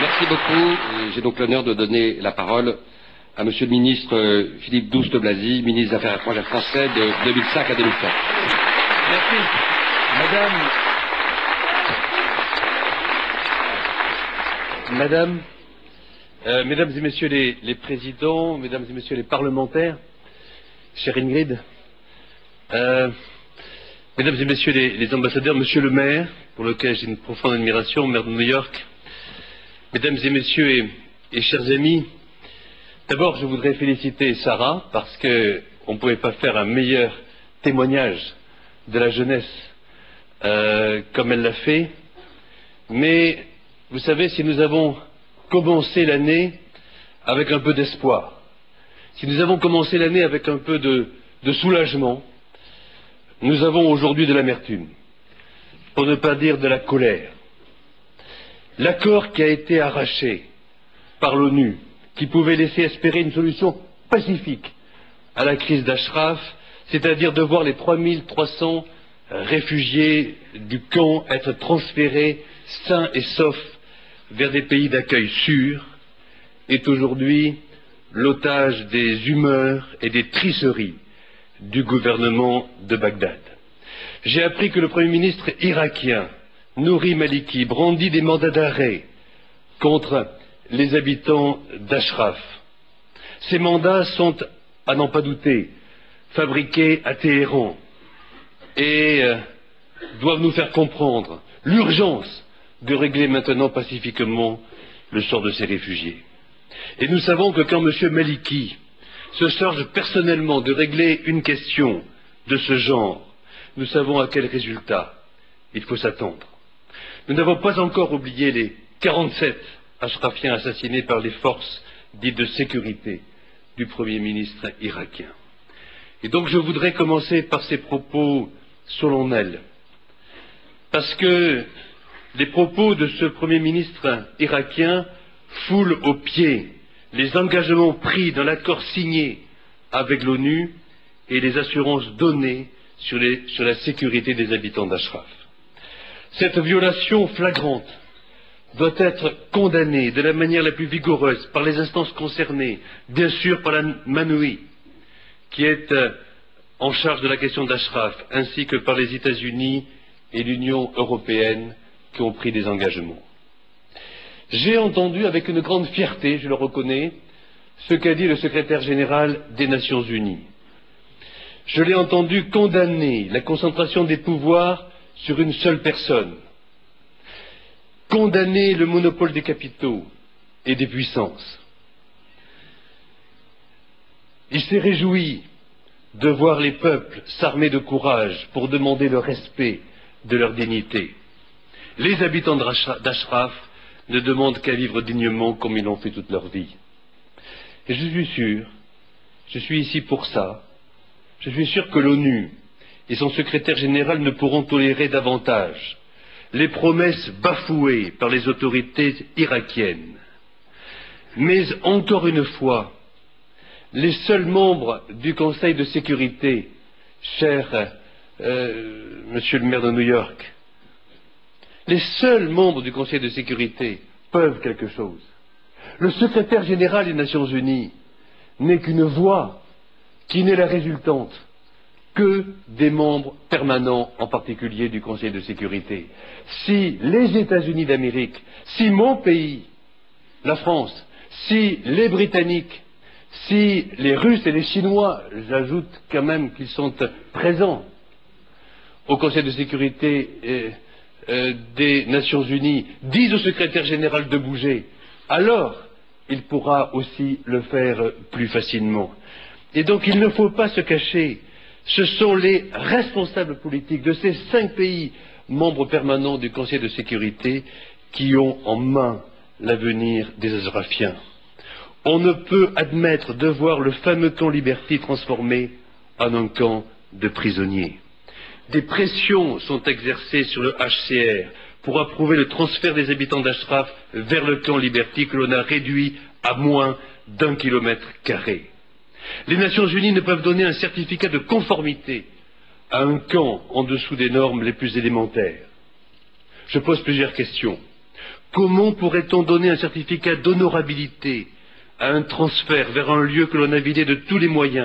Merci beaucoup. J'ai donc l'honneur de donner la parole à Monsieur le ministre Philippe Douste-Blazy, ministre des Affaires étrangères français de 2005 à 2007. Merci. Mesdames et Messieurs les présidents, Mesdames et Messieurs les parlementaires, chère Ingrid, Mesdames et Messieurs les ambassadeurs, Monsieur le maire, pour lequel j'ai une profonde admiration, maire de New York, Mesdames et Messieurs et chers amis, d'abord je voudrais féliciter Sarah parce qu'on ne pouvait pas faire un meilleur témoignage de la jeunesse comme elle l'a fait, mais vous savez, si nous avons commencé l'année avec un peu d'espoir, si nous avons commencé l'année avec un peu de soulagement, nous avons aujourd'hui de l'amertume, pour ne pas dire de la colère. L'accord qui a été arraché par l'ONU, qui pouvait laisser espérer une solution pacifique à la crise d'Ashraf, c'est-à-dire de voir les 3300 réfugiés du camp être transférés sains et saufs vers des pays d'accueil sûrs, est aujourd'hui l'otage des humeurs et des tricheries du gouvernement de Bagdad. J'ai appris que le Premier ministre irakien, Nouri Maliki, brandit des mandats d'arrêt contre les habitants d'Ashraf. Ces mandats sont, à n'en pas douter, fabriqués à Téhéran et doivent nous faire comprendre l'urgence de régler maintenant pacifiquement le sort de ces réfugiés. Et nous savons que quand M. Maliki se charge personnellement de régler une question de ce genre, nous savons à quel résultat il faut s'attendre. Nous n'avons pas encore oublié les 47 Ashrafiens assassinés par les forces dites de sécurité du Premier ministre irakien. Et donc je voudrais commencer par ces propos solennels, parce que les propos de ce Premier ministre irakien foulent aux pieds les engagements pris dans l'accord signé avec l'ONU et les assurances données sur la sécurité des habitants d'Ashraf. Cette violation flagrante doit être condamnée de la manière la plus vigoureuse par les instances concernées, bien sûr par la MANOUI, qui est en charge de la question d'Ashraf, ainsi que par les États-Unis et l'Union européenne qui ont pris des engagements. J'ai entendu avec une grande fierté, je le reconnais, ce qu'a dit le secrétaire général des Nations Unies. Je l'ai entendu condamner la concentration des pouvoirs sur une seule personne, condamner le monopole des capitaux et des puissances. Il s'est réjoui de voir les peuples s'armer de courage pour demander le respect de leur dignité. Les habitants d'Ashraf ne demandent qu'à vivre dignement comme ils l'ont fait toute leur vie. Et je suis sûr, je suis ici pour ça, je suis sûr que l'ONU et son secrétaire général ne pourront tolérer davantage les promesses bafouées par les autorités irakiennes. Mais encore une fois, les seuls membres du Conseil de sécurité, cher Monsieur le maire de New York, les seuls membres du Conseil de sécurité peuvent quelque chose. Le secrétaire général des Nations Unies n'est qu'une voix qui n'est la résultante que des membres permanents, en particulier du Conseil de sécurité. Si les États-Unis d'Amérique, si mon pays, la France, si les Britanniques, si les Russes et les Chinois, j'ajoute quand même qu'ils sont présents au Conseil de sécurité des Nations Unies, disent au secrétaire général de bouger, alors il pourra aussi le faire plus facilement. Et donc il ne faut pas se cacher. Ce sont les responsables politiques de ces 5 pays membres permanents du Conseil de sécurité qui ont en main l'avenir des Ashrafiens. On ne peut admettre de voir le fameux camp Liberty transformé en un camp de prisonniers. Des pressions sont exercées sur le HCR pour approuver le transfert des habitants d'Ashraf vers le camp Liberty que l'on a réduit à moins d'1 km². Les Nations Unies ne peuvent donner un certificat de conformité à un camp en dessous des normes les plus élémentaires. Je pose plusieurs questions. Comment pourrait-on donner un certificat d'honorabilité à un transfert vers un lieu que l'on a vidé de tous les moyens